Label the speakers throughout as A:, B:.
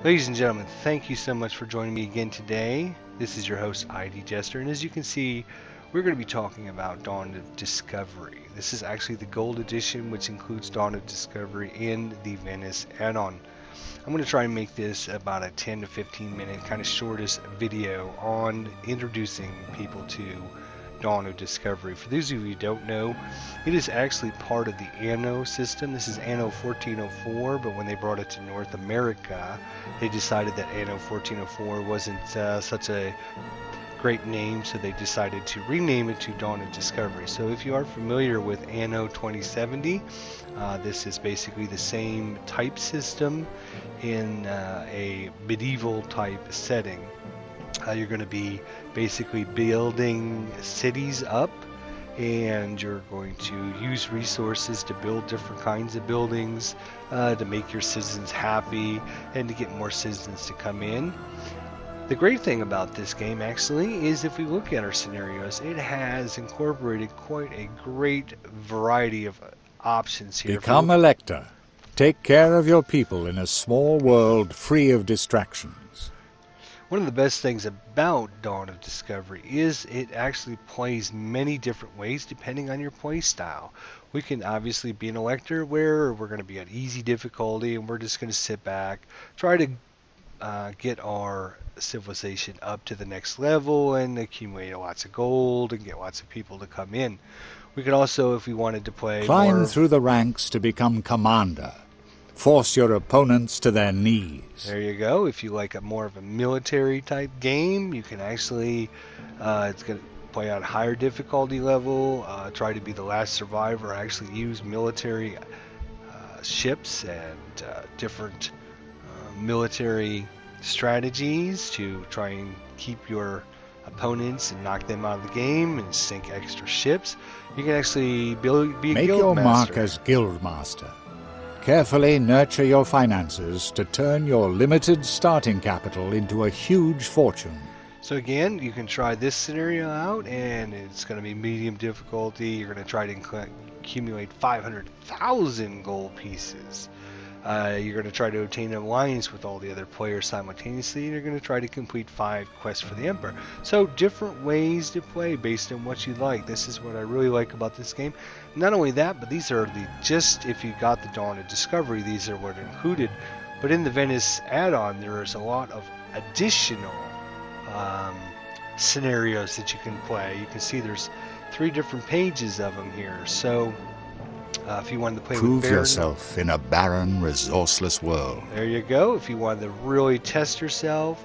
A: Ladies and gentlemen, thank you so much for joining me again today. This is your host, ID Jester, and as you can see, we're going to be talking about Dawn of Discovery. This is actually the Gold Edition, which includes Dawn of Discovery in the Venice add-on. I'm going to try and make this about a 10 to 15 minute kind of shortest video on introducing people to Dawn of Discovery. For those of you who don't know, it is actually part of the Anno system. This is Anno 1404, but when they brought it to North America, they decided that Anno 1404 wasn't such a great name, so they decided to rename it to Dawn of Discovery. So if you are familiar with Anno 2070, this is basically the same type system in a medieval type setting. You're going to be basically building cities up, and you're going to use resources to build different kinds of buildings to make your citizens happy and to get more citizens to come in. The great thing about this game actually is if we look at our scenarios, it has incorporated quite a great variety of options here.
B: Become a lector. Take care of your people in a small world free of distractions.
A: One of the best things about Dawn of Discovery is it actually plays many different ways depending on your play style. We can obviously be an elector where we're going to be at easy difficulty and we're just going to sit back, try to get our civilization up to the next level and accumulate lots of gold and get lots of people to come in. We could also, if we wanted to play
B: Climb through the ranks to become commander. Force your opponents to their knees.
A: There you go. If you like a more of a military type game, you can actually, it's going to play on a higher difficulty level, try to be the last survivor, actually use military ships and different military strategies to try and keep your opponents and knock them out of the game and sink extra ships. You can actually be a guild master.
B: Make your mark as guild master. Carefully nurture your finances to turn your limited starting capital into a huge fortune.
A: So again, you can try this scenario out, and it's going to be medium difficulty. You're going to try to accumulate 500,000 gold pieces. You're going to try to obtain an alliance with all the other players simultaneously, and you're going to try to complete 5 quests for the Emperor. So different ways to play based on what you like. This is what I really like about this game. Not only that, but these are just if you got the Dawn of Discovery, these are what are included. But in the Venice add-on, there is a lot of additional scenarios that you can play. You can see there's 3 different pages of them here. So if you wanted to play
B: Prove
A: with barren,
B: yourself in a barren, resourceless world.
A: there you go. If you wanted to really test yourself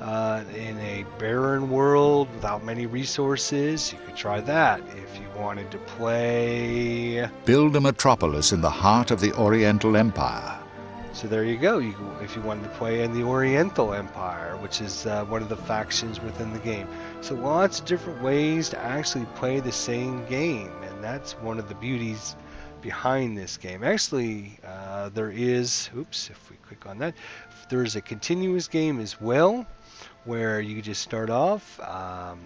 A: in a barren world without many resources, you could try that. If you wanted to play,
B: Build a metropolis in the heart of the Oriental Empire.
A: so there you go. If you wanted to play in the Oriental Empire, which is one of the factions within the game. So lots of different ways to actually play the same game, and that's one of the beauties behind this game. Actually, there is, if we click on that, there's a continuous game as well, where you just start off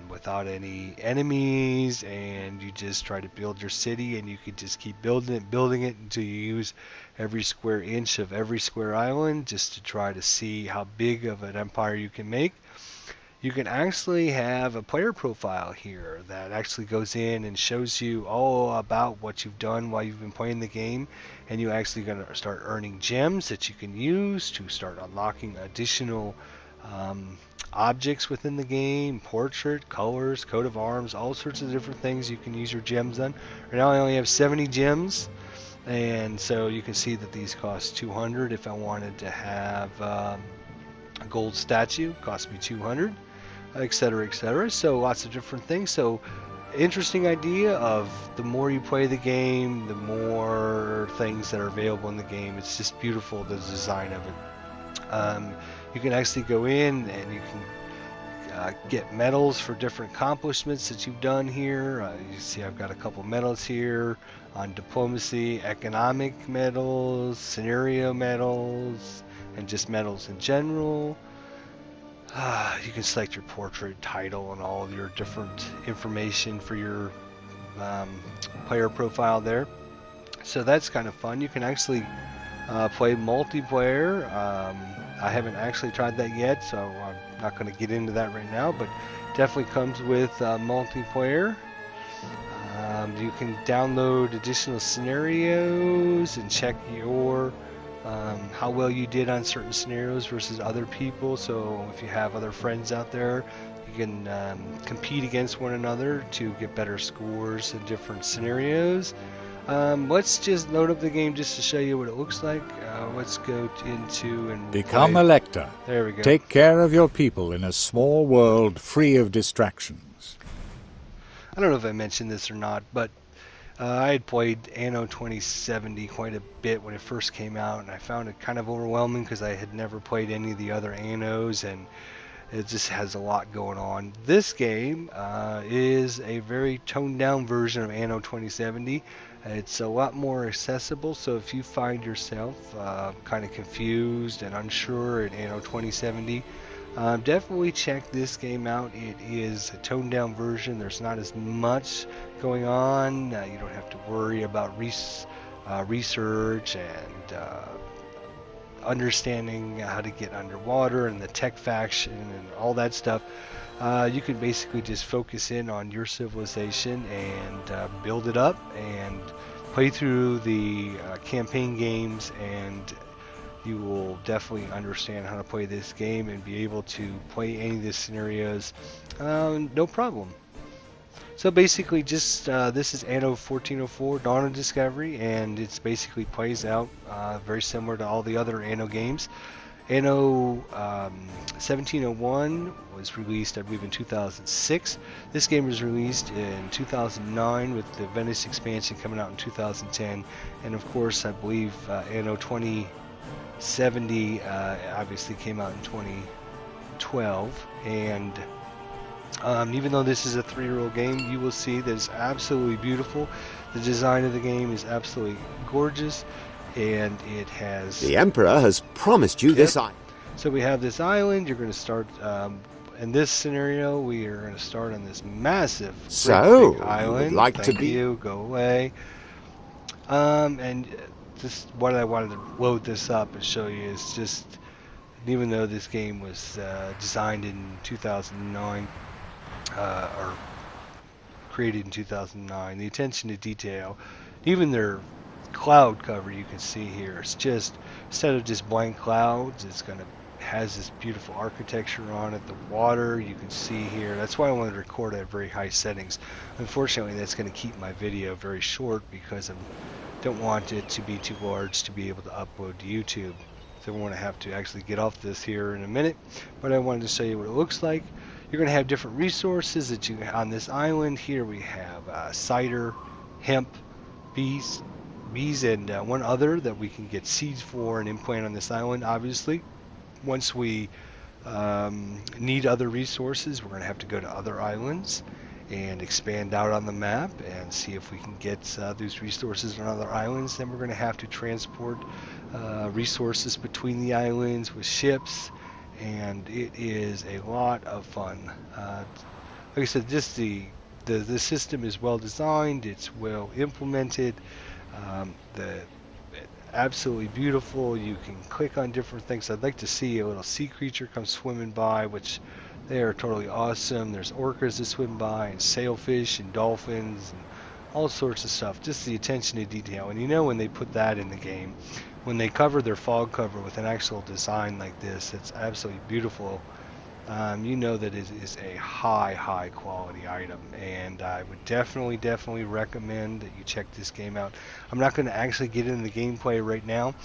A: without any enemies, and you just try to build your city, and you can just keep building it until you use every square inch of every square island just to try to see how big of an empire you can make. You can actually have a player profile here that actually goes in and shows you all about what you've done while you've been playing the game, and you're actually going to start earning gems that you can use to start unlocking additional objects within the game, portrait, colors, coat of arms, all sorts of different things you can use your gems on. Right now I only have 70 gems, and so you can see that these cost 200. If I wanted to have a gold statue, it cost me 200. Etc., etc. So lots of different things. So interesting idea of the more you play the game, the more things that are available in the game. It's just beautiful, the design of it. You can actually go in and you can get medals for different accomplishments that you've done here. You see I've got a couple medals here on diplomacy, economic medals, scenario medals, and just medals in general. You can select your portrait, title, and all of your different information for your player profile there. So that's kind of fun. You can actually play multiplayer I haven't actually tried that yet, so I'm not going to get into that right now, but definitely comes with multiplayer. You can download additional scenarios and check your how well you did on certain scenarios versus other people. So if you have other friends out there, you can compete against one another to get better scores in different scenarios. Let's just load up the game just to show you what it looks like. Let's go into and
B: Become
A: play.
B: a lector.
A: There we go.
B: Take care of your people in a small world free of distractions.
A: I don't know if I mentioned this or not, but I had played Anno 2070 quite a bit when it first came out, and I found it kind of overwhelming because I had never played any of the other Annos, and it just has a lot going on. This game is a very toned down version of Anno 2070. It's a lot more accessible, so if you find yourself kind of confused and unsure in Anno 2070, definitely check this game out. It is a toned down version. There's not as much going on. You don't have to worry about research and understanding how to get underwater and the tech faction and all that stuff. You can basically just focus in on your civilization and build it up and play through the campaign games, and you will definitely understand how to play this game and be able to play any of the scenarios no problem. So basically just this is Anno 1404 Dawn of Discovery, and it's basically plays out very similar to all the other Anno games. Anno 1701 was released, I believe, in 2006. This game was released in 2009 with the Venice expansion coming out in 2010, and of course I believe Anno 2070 obviously came out in 2012, and even though this is a 3-year-old game, you will see that it's absolutely beautiful. The design of the game is absolutely gorgeous, and it has...
C: The Emperor has promised you this island.
A: So we have this island. You're going to start... in this scenario, we are going to start on this massive big island.
C: You would like
A: Thank
C: to be...
A: you. Go away. And this, what I wanted to load this up and show you is just... Even though this game was designed in 2009, or created in 2009, the attention to detail, even their cloud cover you can see here, it's just, instead of just blank clouds, it's going to has this beautiful architecture on it. The water you can see here, that's why I wanted to record at very high settings. Unfortunately, that's going to keep my video very short because I don't want it to be too large to be able to upload to YouTube. So we're going to have to actually get off this here in a minute, but I wanted to show you what it looks like. You're going to have different resources that you on this island. Here we have cider, hemp, bees, and one other that we can get seeds for and implant on this island. Obviously, once we need other resources, we're going to have to go to other islands and expand out on the map and see if we can get these resources on other islands. Then we're going to have to transport resources between the islands with ships, and it is a lot of fun. Like I said, just the system is well designed, it's well implemented, absolutely beautiful. You can click on different things. I'd like to see a little sea creature come swimming by, which they are totally awesome. There's orcas that swim by, and sailfish and dolphins and all sorts of stuff. Just the attention to detail. And you know, when they put that in the game, when they cover their fog cover with an actual design like this, it's absolutely beautiful. You know that it is a high quality item, and I would definitely recommend that you check this game out. I'm not going to actually get into the gameplay right now.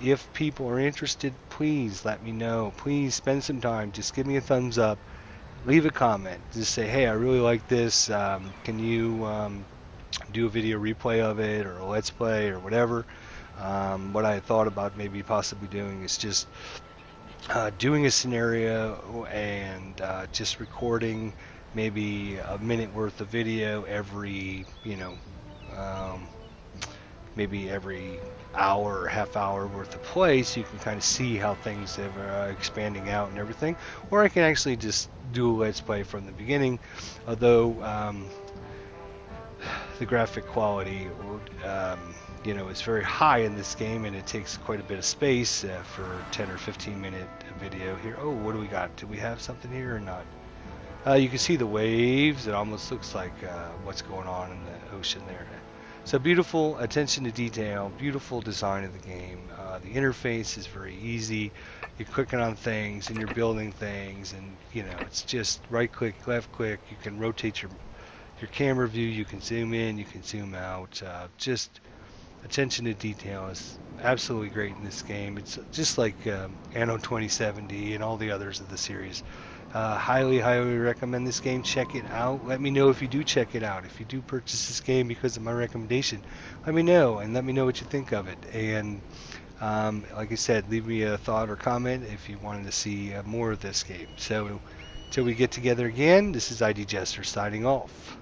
A: If people are interested, please let me know. Please spend some time. Just give me a thumbs up. Leave a comment. Just say, hey, I really like this. Can you do a video replay of it, or a let's play, or whatever? What I thought about maybe possibly doing is just doing a scenario and just recording maybe a minute worth of video every, maybe every hour or half hour worth of play, so you can kind of see how things are expanding out and everything. Or I can actually just do a let's play from the beginning, although the graphic quality you know, is very high in this game, and it takes quite a bit of space for 10 or 15 minute video here. Oh, what do we got? Do we have something here or not? You can see the waves. It almost looks like what's going on in the ocean there. So beautiful attention to detail, beautiful design of the game. The interface is very easy. You're clicking on things and you're building things, and you know, it's just right click, left click. You can rotate your camera view. You can zoom in, you can zoom out. Just attention to detail is absolutely great in this game. It's just like Anno 2070 and all the others of the series. Highly recommend this game. Check it out. Let me know if you do check it out. If you do purchase this game because of my recommendation, let me know, and let me know what you think of it. And like I said, leave me a thought or comment if you wanted to see more of this game. So until we get together again, this is ID Jester signing off.